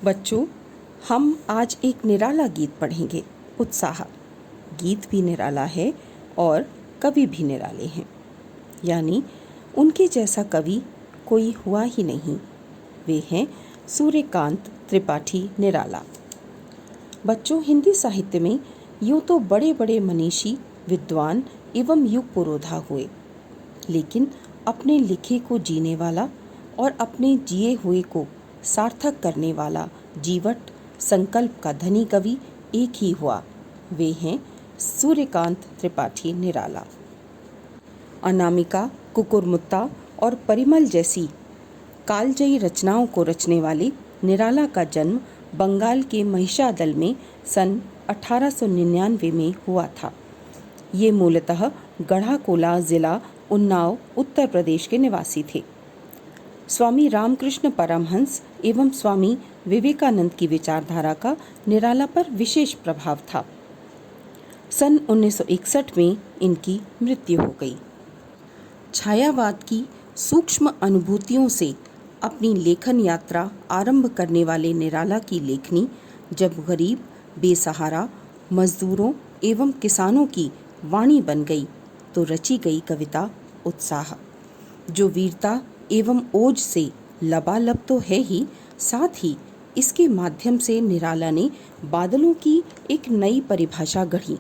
बच्चों, हम आज एक निराला गीत पढ़ेंगे। उत्साह। गीत भी निराला है और कवि भी निराले हैं, यानी उनके जैसा कवि कोई हुआ ही नहीं। वे हैं सूर्यकांत त्रिपाठी निराला। बच्चों, हिंदी साहित्य में यूँ तो बड़े बड़े मनीषी, विद्वान एवं युग पुरोधा हुए, लेकिन अपने लिखे को जीने वाला और अपने जिए हुए को सार्थक करने वाला जीवट संकल्प का धनी कवि एक ही हुआ। वे हैं सूर्यकांत त्रिपाठी निराला। अनामिका, कुकुरमुत्ता और परिमल जैसी कालजयी रचनाओं को रचने वाले निराला का जन्म बंगाल के महिषादल में सन 1899 में हुआ था। ये मूलतः गढ़ाकोला जिला उन्नाव उत्तर प्रदेश के निवासी थे। स्वामी रामकृष्ण परमहंस एवं स्वामी विवेकानंद की विचारधारा का निराला पर विशेष प्रभाव था। सन 1961 में इनकी मृत्यु हो गई। छायावाद की सूक्ष्म अनुभूतियों से अपनी लेखन यात्रा आरंभ करने वाले निराला की लेखनी जब गरीब, बेसहारा, मजदूरों एवं किसानों की वाणी बन गई तो रची गई कविता उत्साह, जो वीरता एवं ओज से लबालब तो है ही, साथ ही इसके माध्यम से निराला ने बादलों की एक नई परिभाषा गढ़ी।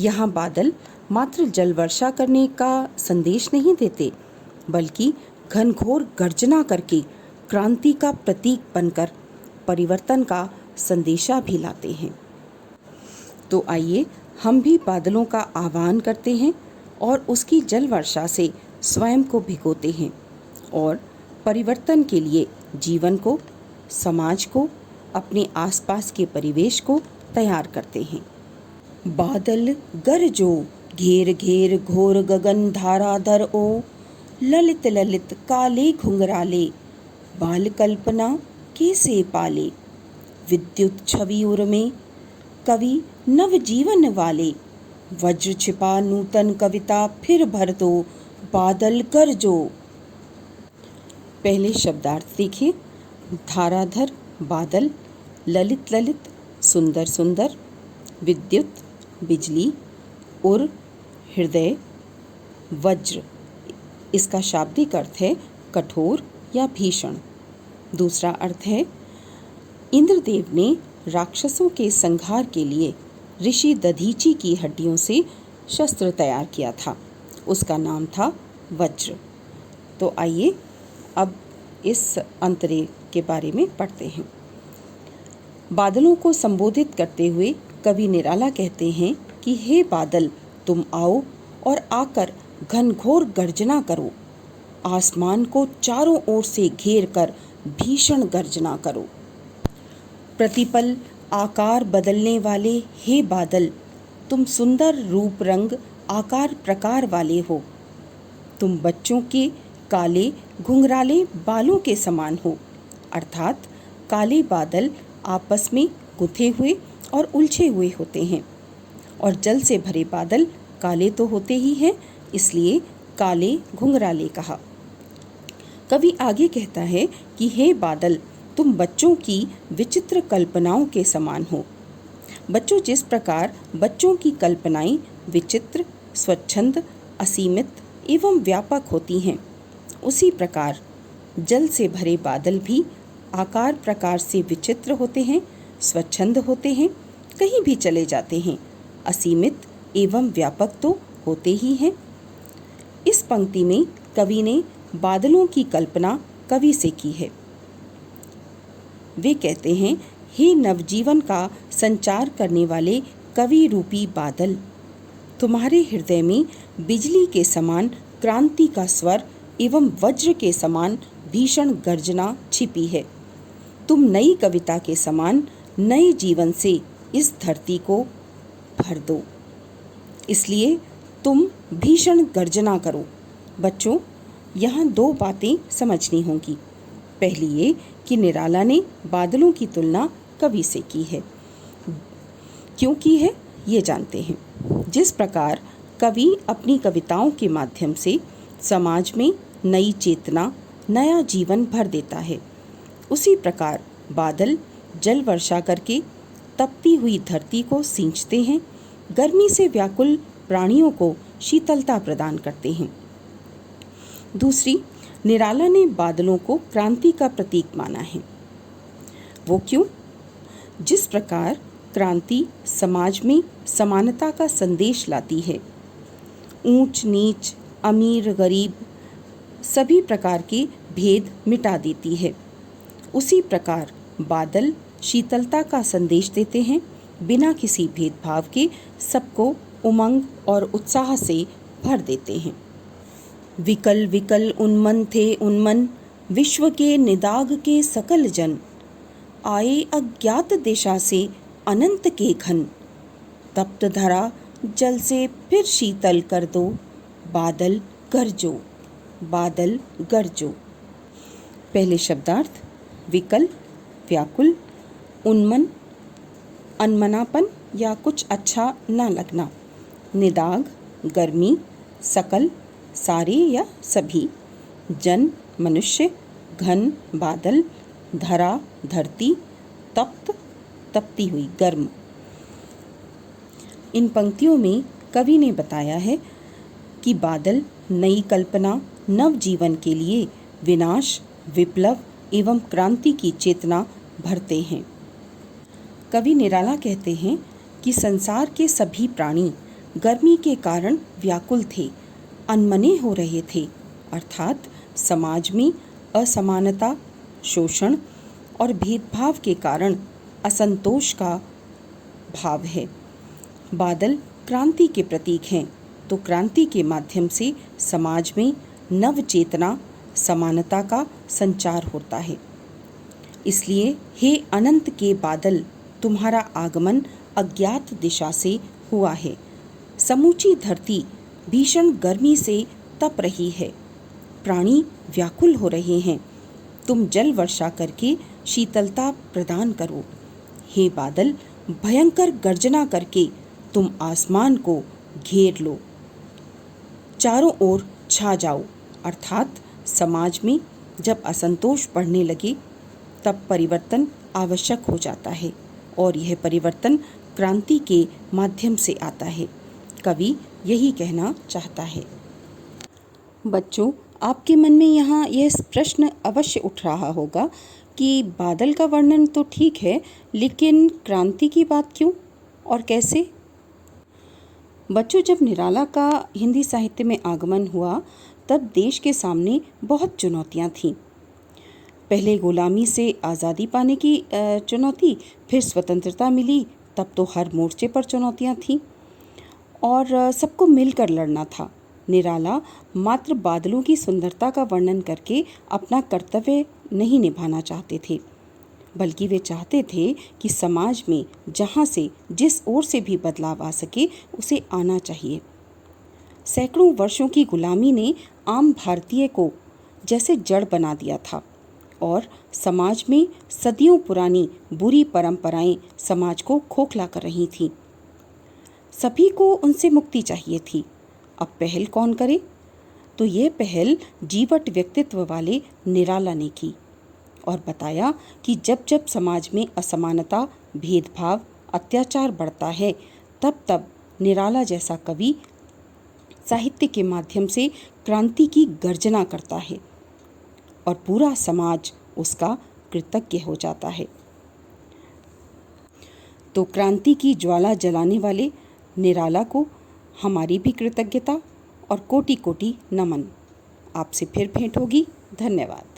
यहाँ बादल मात्र जल वर्षा करने का संदेश नहीं देते, बल्कि घनघोर गर्जना करके क्रांति का प्रतीक बनकर परिवर्तन का संदेशा भी लाते हैं। तो आइए हम भी बादलों का आह्वान करते हैं और उसकी जल वर्षा से स्वयं को भिगोते हैं और परिवर्तन के लिए जीवन को, समाज को, अपने आसपास के परिवेश को तैयार करते हैं। बादल गरजो घेर घेर घोर गगन धाराधर ओ, ललित ललित काले घुंघराले, बाल कल्पना कैसे पाले, विद्युत छवि उर में कवि नव जीवन वाले, वज्र छिपा नूतन कविता फिर भर दो, बादल गरजो। पहले शब्दार्थ देखिए। धाराधर बादल, ललित ललित सुंदर सुंदर, विद्युत बिजली, उर हृदय, वज्र इसका शाब्दिक अर्थ है कठोर या भीषण। दूसरा अर्थ है इंद्रदेव ने राक्षसों के संहार के लिए ऋषि दधीची की हड्डियों से शस्त्र तैयार किया था, उसका नाम था वज्र। तो आइए अब इस अंतरे के बारे में पढ़ते हैं। बादलों को संबोधित करते हुए कवि निराला कहते हैं कि हे बादल, तुम आओ और आकर घनघोर गर्जना करो, आसमान को चारों ओर से घेर कर भीषण गर्जना करो। प्रतिपल आकार बदलने वाले हे बादल, तुम सुंदर रूप रंग आकार प्रकार वाले हो। तुम बच्चों के काले घुंघराले बालों के समान हो, अर्थात काले बादल आपस में गुथे हुए और उलझे हुए होते हैं, और जल से भरे बादल काले तो होते ही हैं, इसलिए काले घुंघराले कहा। कवि आगे कहता है कि हे बादल, तुम बच्चों की विचित्र कल्पनाओं के समान हो। बच्चों, जिस प्रकार बच्चों की कल्पनाएं विचित्र, स्वच्छंद, असीमित एवं व्यापक होती हैं, उसी प्रकार जल से भरे बादल भी आकार प्रकार से विचित्र होते हैं, स्वच्छंद होते हैं, कहीं भी चले जाते हैं, असीमित एवं व्यापक तो होते ही हैं। इस पंक्ति में कवि ने बादलों की कल्पना कवि से की है। वे कहते हैं, हे नवजीवन का संचार करने वाले कवि रूपी बादल, तुम्हारे हृदय में बिजली के समान क्रांति का स्वर एवं वज्र के समान भीषण गर्जना छिपी है। तुम नई कविता के समान नए जीवन से इस धरती को भर दो, इसलिए तुम भीषण गर्जना करो। बच्चों, यहाँ दो बातें समझनी होंगी। पहली ये कि निराला ने बादलों की तुलना कवि से की है। क्यों की है, ये जानते हैं। जिस प्रकार कवि अपनी कविताओं के माध्यम से समाज में नई चेतना, नया जीवन भर देता है, उसी प्रकार बादल जल वर्षा करके तपती हुई धरती को सींचते हैं, गर्मी से व्याकुल प्राणियों को शीतलता प्रदान करते हैं। दूसरी, निराला ने बादलों को क्रांति का प्रतीक माना है। वो क्यों? जिस प्रकार क्रांति समाज में समानता का संदेश लाती है, ऊंच नीच, अमीर गरीब सभी प्रकार के भेद मिटा देती है, उसी प्रकार बादल शीतलता का संदेश देते हैं, बिना किसी भेदभाव के सबको उमंग और उत्साह से भर देते हैं। विकल विकल उन्मन थे उन्मन, विश्व के निदाग के सकल जन, आए अज्ञात दिशा से अनंत के घन, तप्त धरा जल से फिर शीतल कर दो, बादल गरजो, बादल गरजो। पहले शब्दार्थ, विकल व्याकुल, उन्मन अनमनापन या कुछ अच्छा न लगना, निदाग गर्मी, सकल सारे या सभी, जन मनुष्य, घन बादल, धरा धरती, तप्त तपती हुई गर्म। इन पंक्तियों में कवि ने बताया है कि बादल नई कल्पना, नव जीवन के लिए विनाश, विप्लव एवं क्रांति की चेतना भरते हैं। कवि निराला कहते हैं कि संसार के सभी प्राणी गर्मी के कारण व्याकुल थे, अनमने हो रहे थे, अर्थात समाज में असमानता, शोषण और भेदभाव के कारण असंतोष का भाव है। बादल क्रांति के प्रतीक हैं, तो क्रांति के माध्यम से समाज में नव चेतना, समानता का संचार होता है। इसलिए हे अनंत के बादल, तुम्हारा आगमन अज्ञात दिशा से हुआ है। समूची धरती भीषण गर्मी से तप रही है, प्राणी व्याकुल हो रहे हैं, तुम जल वर्षा करके शीतलता प्रदान करो। हे बादल, भयंकर गर्जना करके तुम आसमान को घेर लो, चारों ओर छा जाओ। अर्थात समाज में जब असंतोष बढ़ने लगे तब परिवर्तन आवश्यक हो जाता है और यह परिवर्तन क्रांति के माध्यम से आता है। कवि यही कहना चाहता है। बच्चों, आपके मन में यहाँ यह प्रश्न अवश्य उठ रहा होगा कि बादल का वर्णन तो ठीक है, लेकिन क्रांति की बात क्यों और कैसे? बच्चों, जब निराला का हिंदी साहित्य में आगमन हुआ तब देश के सामने बहुत चुनौतियाँ थीं। पहले गुलामी से आज़ादी पाने की चुनौती, फिर स्वतंत्रता मिली, तब तो हर मोर्चे पर चुनौतियाँ थीं और सबको मिलकर लड़ना था। निराला मात्र बादलों की सुंदरता का वर्णन करके अपना कर्तव्य नहीं निभाना चाहते थे, बल्कि वे चाहते थे कि समाज में जहाँ से जिस ओर से भी बदलाव आ सके उसे आना चाहिए। सैकड़ों वर्षों की गुलामी ने आम भारतीय को जैसे जड़ बना दिया था और समाज में सदियों पुरानी बुरी परंपराएं समाज को खोखला कर रही थीं। सभी को उनसे मुक्ति चाहिए थी। अब पहल कौन करे? तो ये पहल जीवट व्यक्तित्व वाले निराला ने की और बताया कि जब जब समाज में असमानता, भेदभाव, अत्याचार बढ़ता है, तब तब निराला जैसा कवि साहित्य के माध्यम से क्रांति की गर्जना करता है और पूरा समाज उसका कृतज्ञ हो जाता है। तो क्रांति की ज्वाला जलाने वाले निराला को हमारी भी कृतज्ञता और कोटि कोटि नमन। आपसे फिर भेंट होगी। धन्यवाद।